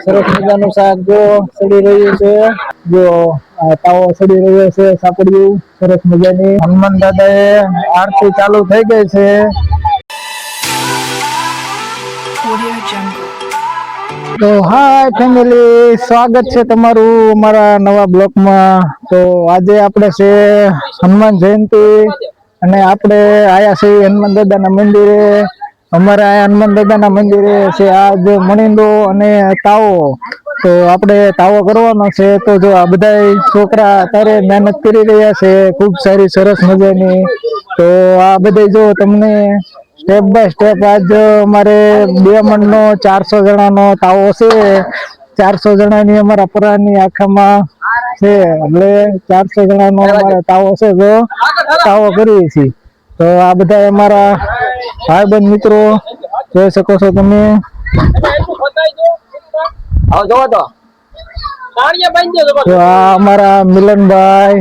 સરસ મજાનું શાક જો સડી રહ્યું છે, જો તાવો સડી રહ્યો છે, સાપડિયું સરસ મજાની. હનુમાન દાદા એ આરતી ચાલુ થઈ ગઈ છે. તો હાય ફેમિલી, સ્વાગત છે તમારું અમારા નવા બ્લોગમાં. તો આજે આપણે છે હનુમાન જયંતિ અને આપણે આયા છીએ હનુમાન દાદાના મંદિરે. અમારે આ હનુમાન દાદાના મંદિરે છે આજ મણીંદો અને તાવો. તો આપણે તાવો કરવાનો છે. તો જો આ બધા છોકરા અત્યારે મહેનત કરી રહ્યા છે, ખૂબ સારી સરસ મજાની. તો આ બધે જો તમને સ્ટેપ બાય સ્ટેપ આજ અમારે 2 મણનો 400 જણાનો તાવો છે. 400 જણાની અમારા પરાની આખામાં છે, એટલે 400 જણાનો અમારે તાવો છે. જો તાવો કરીએ છીએ. તો આ બધા અમારા ભાઈબંધ મિત્રો જોઈ શકો છો તમે. તો આ અમારા મિલનભાઈ,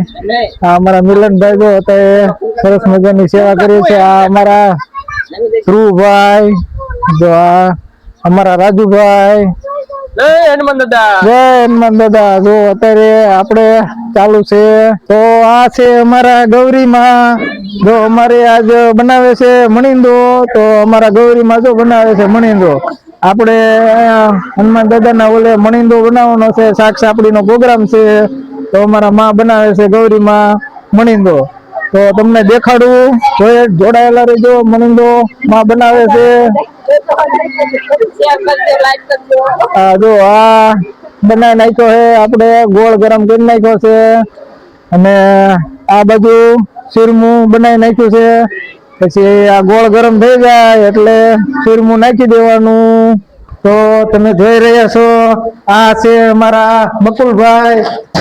જો અત્યારે સરસ મજાની સેવા કરી છે. આ અમારા ધ્રુવભાઈ, જો આ અમારા રાજુભાઈ. જય હનુમાન દાદા. જો અત્યારે આપણે ચાલુ છે. તો આ છે અમારા ગૌરીમાં, જો અમારે આજ બનાવે છે મણીંદો. તો અમારા ગૌરીમાં જો બનાવે છે મણીંદો. આપણે હનુમાન દાદાના ઓલે મણીંદો બનાવવાનો છે, શાક સાપડીનો પ્રોગ્રામ છે. તો અમારા માં બનાવે છે ગૌરીમાં મણીંદો. તો તમને દેખાડું, જોડાયેલા રહેજો. મણીંદો માં બનાવે છે. જો આ બનાવી નાખ્યો છે, આપણે ગોળ ગરમ કરી નાખ્યો છે. અને આ બાજુ શીરમું બનાવી નાખ્યું છે. પછી આ ગોળ ગરમ થઈ જાય એટલે શીરમું નાખી દેવાનું. તો તમે જોઈ રહ્યા છો, આ છે અમારા બકુલભાઈ.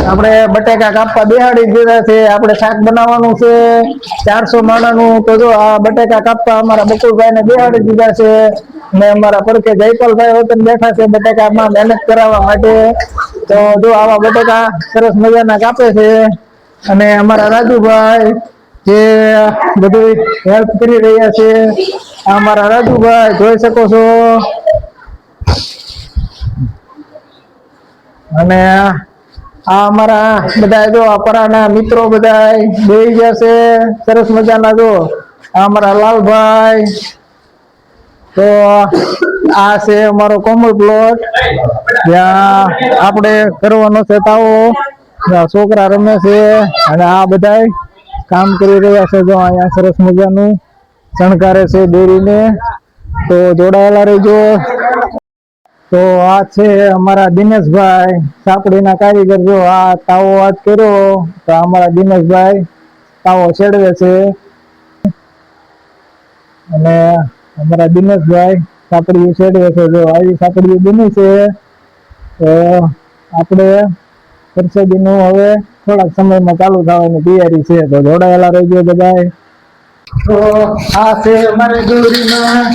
આપણે બટેકા કાપવા બેહાડી દીધા છે. આપણે શાક બનાવવાનું છે 400 માણાનું. તો જો આ બટેકા કાપવા અમારા બકુલભાઈ ને બેહાડી દીધા છે. ને અમારા પરખે જયપાલભાઈ વતન બેઠા છે બટેકામાં મહેનત કરાવવા માટે. તો જો આવા બટેકા સરસ મજાના કાપે છે. અને અમારા રાજુભાઈ જે બધું હેલ્પ કરી રહ્યા છે. અમારા રાજુભાઈ જોઈ શકો છો. અને આ અમારા બધા જો પરાના મિત્રો બધા બેસી ગયા છે સરસ મજાના. જો આ અમારા લાલભાઈ. તો આ છે અમારો કોમલ પ્લોટ, જ્યાં આપણે કરવાનો છે તાવો. છોકરા રમે છે અને આ બધા કામ કરી રહ્યા છે. જો અહીંયા સરસ મજાનું શણગારે છે દોરીને. તો જોડાયેલા રહેજો. તો આ છે અમારા દિનેશભાઈ, સાપડીના કારીગર. જો આ તાવો આજ કર્યો. તો અમારા દિનેશભાઈ તાવો છેડવે છે. અને અમારા દિનેશભાઈ સાપડીયું છેડવે છે. જો આવી સાપડીયું બની છે. તો આપણે પરસાદીનું હવે થોડાક સમયમાં ચાલુ થવાની તૈયારી છે. તો જોડાયેલા રહેજો બધા. તો આ છે અમારે ગૌરીમાં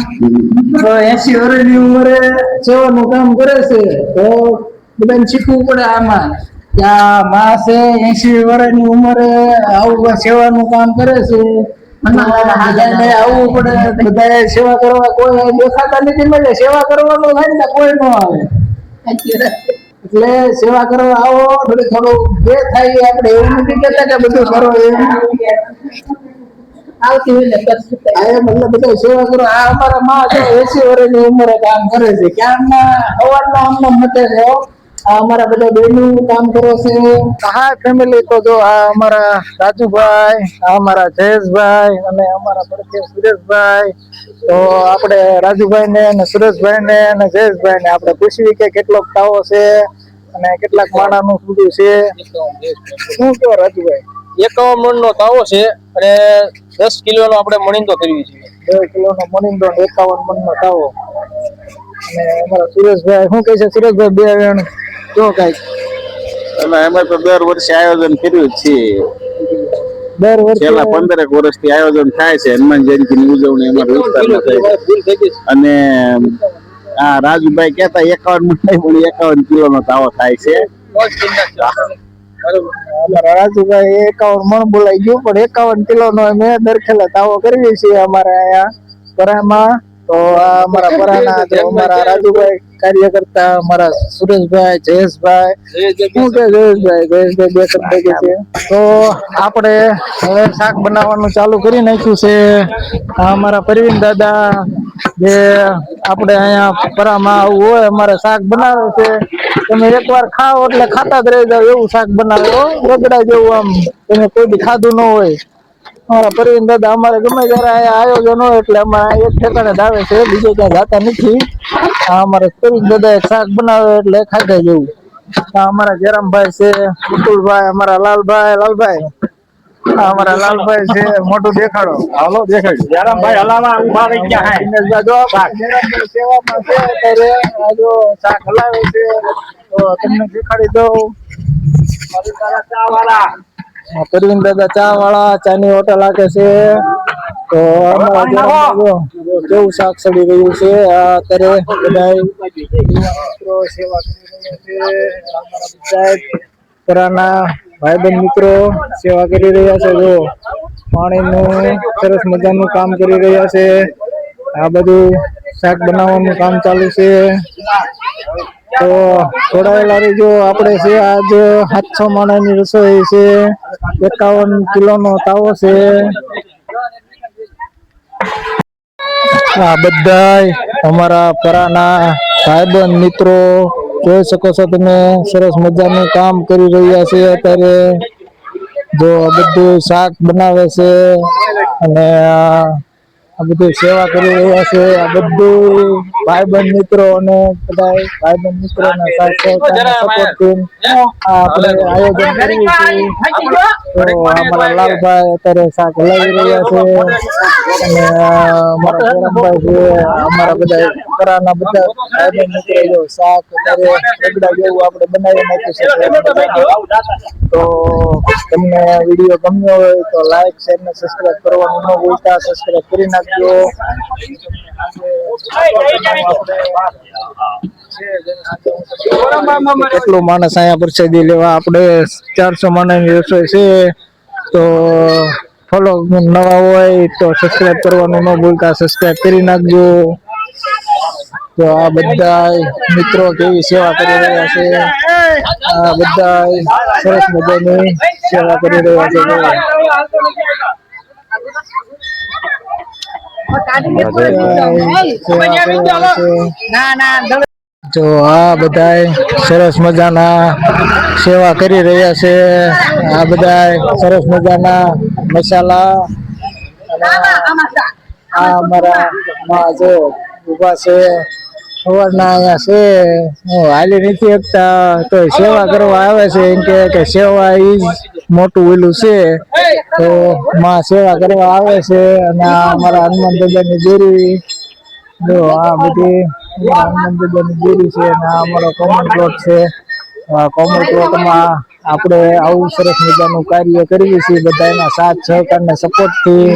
80 વર્ષની ઉંમરે સેવાનું કામ કરે છે. તો બધાને શીખવું પડે આમાં. ત્યાં માં છે 80 વર્ષની ઉંમરે આવું સેવાનું કામ કરે છે. આવવું પડે, બધા સેવા કરવા કોઈ દેખાતા નથી, મળે સેવા કરવાનું થાય ને કોઈ ન આવે. એટલે સેવા કરવા આવો, થોડું જે થાય આપણે એવું નથી કહેતા કે બધું કરો એમ. બધા સેવા કરો. આ અમારા માં 80 વર્ષની ઉંમરે કામ કરે છે. ક્યારના સવારના અમને મતે છે. આ અમારા બધા બહેનું કામ કરે છે. હા ફેમિલી, તો જો આ અમારા રાજુભાઈ, આ અમારા જયેશભાઈ અને અમારા પડખે સુરેશભાઈ. તો આપણે રાજુભાઈ ને અને સુરેશભાઈ ને અને જયેશભાઈ ને આપણે પૂછવી કે કેટલોક તાવો છે અને કેટલાક માણાનું બધું છે. શું કહો રાજુભાઈ? 51 મણનો તાવો છે અને 10 કિલોનો આપણે મણીંદો કરવી છે. 10 કિલોનો મણીંદો, 51 મણનો તાવો. અને અમારા સુરેશભાઈ શું કહે છે? સુરેશભાઈ બે વેણ જો કઈક અમે તો દર વર્ષે આયોજન કર્યું છે. દર વર્ષે છેલ્લા 15 વર્ષથી આયોજન થાય છે હનુમાન જયંતિની ઉજવણી અમારા વિસ્તારમાં થાય છે. અને આ રાજુભાઈ કહેતા 51 મણ પણ 51 કિલોનો તાવો થાય છે. અમારા રાજુભાઈ 51 મણ બોલાઈ ગયું, પણ 51 કિલોનો અમે દરખેલા તાવો કરીએ છીએ અમારે અહીંયા પરામાં. તો આ અમારા પરાના તો અમારા રાજુભાઈ કાર્યકર્તા અમારા સુરેશભાઈ જયેશભાઈ શું કે જયેશભાઈ બે શબ્દ કે છે. તો આપણે હવે શાક બનાવવાનું ચાલુ કરી નાખ્યું છે. આ અમારા પરવીન દાદા જે આપણે અહીંયા પરામાં આવું હોય અમારે શાક બનાવે છે. તમે એકવાર ખાઓ એટલે ખાતા જ રહી જાવ એવું શાક બનાવે રગડા જેવું. આમ તમે કોઈ બી ખાધું ન હોય. અમારા પરવીન દાદા અમારે ગમે ત્યારે આયોજન હોય એટલે અમારે એક ઠેકાણે જ આવે છે, બીજે ક્યાં જાતા નથી. આ અમારે પરવીન દાદા શાક બનાવે એટલે ખાધા જેવું. આ અમારા જયરામભાઈ છે, મુકુલભાઈ, અમારા લાલભાઈ આ અમારા લાલભાઈ છે. મોટું દેખાડો, હાલો દેખાડો જયરામભાઈ હલાવા ઉભા રહી ગયા હે. દિનેશભાઈ જો જયરામભાઈ સેવામાં છે અત્યારે. આ જો શાક હલાવે છે તો તમને દેખાડી દઉં. પરવીન દાદા ચા વાળા ચાની હોટલ રાખે છે. તો કેવું શાક સડી રહ્યું છે. આ અત્યારે બધા મિત્રો સેવા કરી રહ્યા છે. પરાના ભાઈબંધ મિત્રો સેવા કરી રહ્યા છે. જો પાણીનું સરસ મજાનું કામ કરી રહ્યા છે. આ બધું શાક બનાવવાનું કામ ચાલુ છે. તો જોડાયેલા રહીજો. આપણે છે આજ 700 માણસની રસોઈ છે. 51 કિલોનો તાવો છે. આ બધાય અમારા પરાના ભાઈબંધ મિત્રો જોઈ શકો છો તમે, સરસ મજાનું કામ કરી રહ્યા છે. અત્યારે જો બધું શાક બનાવે છે અને આ બધું સેવા કરી રહ્યા છે. આ બધું ભાઈબંધ મિત્રો અને બધા ભાઈબંધ મિત્રોના સપોર્ટથી આપણે આયોજન કર્યું છે. તો અમારા લાલભાઈ અત્યારે શાક હલાવી રહ્યા છે અને અમારા જયરામભાઈ છે. અમારા બધા પરાના બધા ભાઈબંધ મિત્રો જો શાક અત્યારે રગડા જેવું આપણે બનાવી નાખ્યું છે. તો તમને વિડીયો ગમ્યો હોય તો લાઈક શેર ને સબસ્ક્રાઇબ કરવાનું ન ભૂલતા. સબસ્ક્રાઇબ કરી નાખજો. કેટલું માણસ અહીંયા પ્રસાદી લેવા આપણે 400 માણસની રસોઈ છે. તો ફોલો નવા હોય તો સબસ્ક્રાઇબ કરવાનું ન ભૂલતા. સબસ્ક્રાઇબ કરી નાખજો. તો આ બધા મિત્રો કેવી સેવા કરી રહ્યા છે. આ બધા સરસ મજાની સેવા કરી રહ્યા છે. જો આ બધા સરસ મજાના સેવા કરી રહ્યા છે. આ બધા સરસ મજાના મસાલા આ અમારા માં જો ઉભા છે. સવારના અહીંયા છે, હાલી નથી શકતા તો સેવા કરવા આવે છે. એમ કે સેવા ઈ મોટું ઓલું છે તો માં સેવા કરવા આવે છે. અને આ અમારા હનુમાન દાદાની દેરી જો આ બધી હનુમાન દાદાની દેરી છે. અને આ અમારો કોમન પ્લોટ છે. કોમન પ્લોટમાં આપણે આવું સરસ મજાનું કાર્ય કરીએ છીએ બધા એના સાથ સહકાર ને સપોર્ટ થી.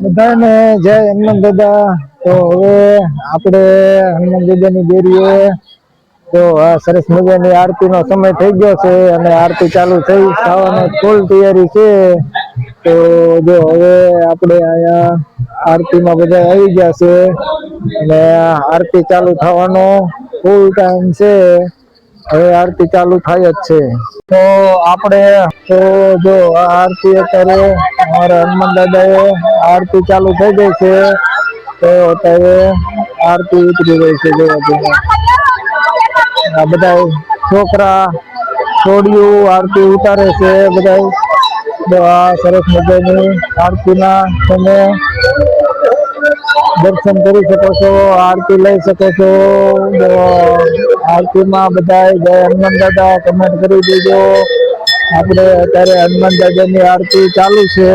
બધાને જય હનુમાન દાદા. તો હવે આપણે હનુમાન દાદાની દેરીએ તો આ સરસ મજાની આરતીનો સમય થઈ ગયો છે અને આરતી ચાલુ થઈ થવાની ફૂલ તૈયારી છે. તો જો હવે આપણે અહીંયા આરતીમાં બધા આવી ગયા છે અને આરતી ચાલુ થવાનો ફૂલ ટાઈમ છે. હવે આરતી ચાલુ થાય જ છે. તો આપણે તો જો આ આરતી અત્યારે અમારા હનુમાન દાદાએ આરતી ચાલુ થઈ ગઈ છે. તો અત્યારે આરતી ઉતરી ગઈ છે. આ બધા છોકરા છોડીયું આરતી ઉતારે છે. બધા તો આ સરસ મજાની આરતીના તમે દર્શન કરી શકો છો, આરતી લઈ શકો છો. આરતીમાં બધા જય હનુમાન દાદા કમેન્ટ કરી દેજો. આપણે અત્યારે હનુમાન દાદાની આરતી ચાલુ છે.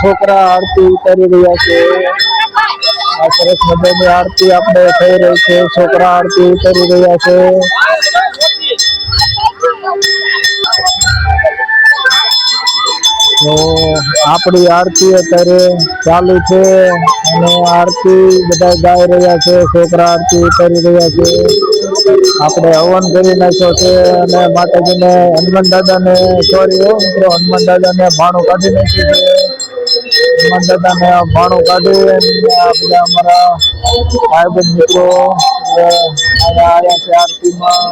છોકરા આરતી ઉતારી રહ્યા છે. આ સરસ મજાની આરતી આપણે થઈ રહી છે. છોકરા આરતી ઉતારી રહ્યા છે. તો આપણી આરતી અત્યારે ચાલુ છે અને આરતી બધા ગાઈ રહ્યા છે, છોકરા આરતી કરી રહ્યા છે. આપણે હવન કરી નાખ્યો છે અને માતાજીને હનુમાન દાદાને હનુમાન દાદાને ભાણું કાઢી નાખ્યું છે. હનુમાન દાદાને ભાણું કાઢી આ બધા અમારા ભાઈબંધ મિત્રો આવ્યા છે આરતીમાં.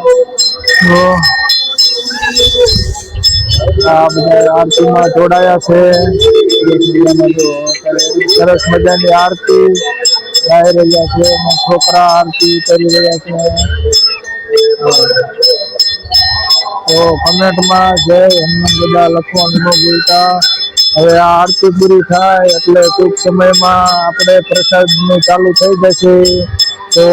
તો આ બધા આરતીમાં જોડાયા છે. સરસ મજાની આરતી ગાઈ રહ્યા છે અને છોકરા આરતી કરી રહ્યા છે. તો કમેન્ટમાં જય હનુમાન દાદા લખવાનું ન ભૂલતા. હવે આ આરતી પૂરી થાય એટલે ટૂંક સમયમાં આપણે પ્રસાદનું ચાલુ થઈ જશે. તો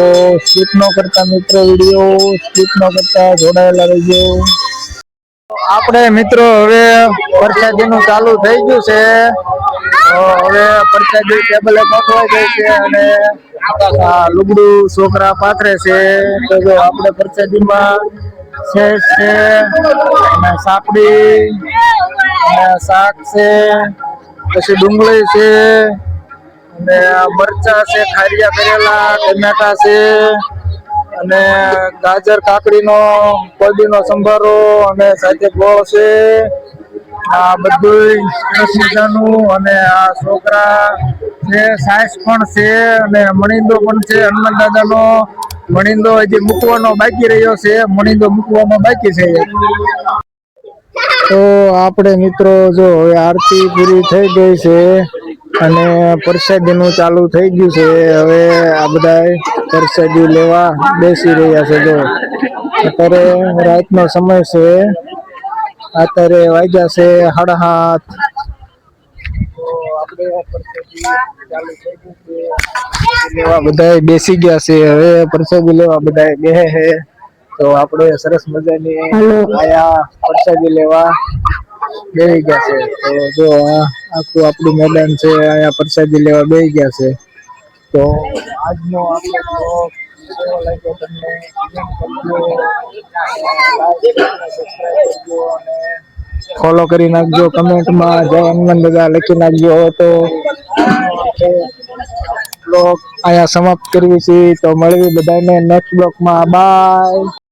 સ્કીપ ન કરતા મિત્રો, વિડીયો સ્કીપ ન કરતા જોડાયેલા રહેજો. આપણે મિત્રો હવે પ્રસાદીનું ચાલુ થઈ ગયું છે. તો હવે પ્રસાદી ટેબલે ગોઠવાઈ ગઈ છે અને લુગડું છોકરા પાથરે છે. તો જો આપણે પ્રસાદીમાં છે અને સાપડી અને શાક છે, પછી ડુંગળી છે અને મરચા છે, ખારિયા કરેલા, ટમેટા છે અને ગાજર કાકડીનો કોબીનો સંભારો અને સાથે ગોળ છે. આ બધું સરસ મજાનું. અને આ છોકરા છે, સાસ પણ છે અને મણિંદો પણ છે. હનુમાન દાદાનો મણિંદો હજી મૂકવાનો બાકી રહ્યો છે, મણિંદો મૂકવાનો બાકી છે. તો આપણે મિત્રો જો હવે આરતી પૂરી થઈ ગઈ છે અને પ્રસાદીનું ચાલુ થઈ ગયું છે. હવે આ બધા પ્રસાદી લેવા બેસી રહ્યા છે. જો અત્યારે રાતનો સમય છે, અત્યારે વાગ્યા છે 7:30. તો આપણે પ્રસાદી ચાલુ થઈ ગયું છે, લેવા બધા બેસી ગયા છે. હવે પ્રસાદી લેવા બધા બેહે છે. તો આપણે સરસ મજાની આયા પ્રસાદી લેવા બેસી ગયા છે. તો જો આખું આપણું મેદાન છે, આયા પ્રસાદી લેવા બેસી ગયા છે. તો આજનો આપણો બ્લોગ કેવો લાગ્યો તમને ફોલો કરી નાખજો, કમેન્ટમાં જય હનુમાન દાદા લખી નાખજો. તો બ્લોગ અહીંયા સમાપ્ત કરવી છે. તો મળવી બધાને નેક્સ્ટ બ્લોગમાં. બાય.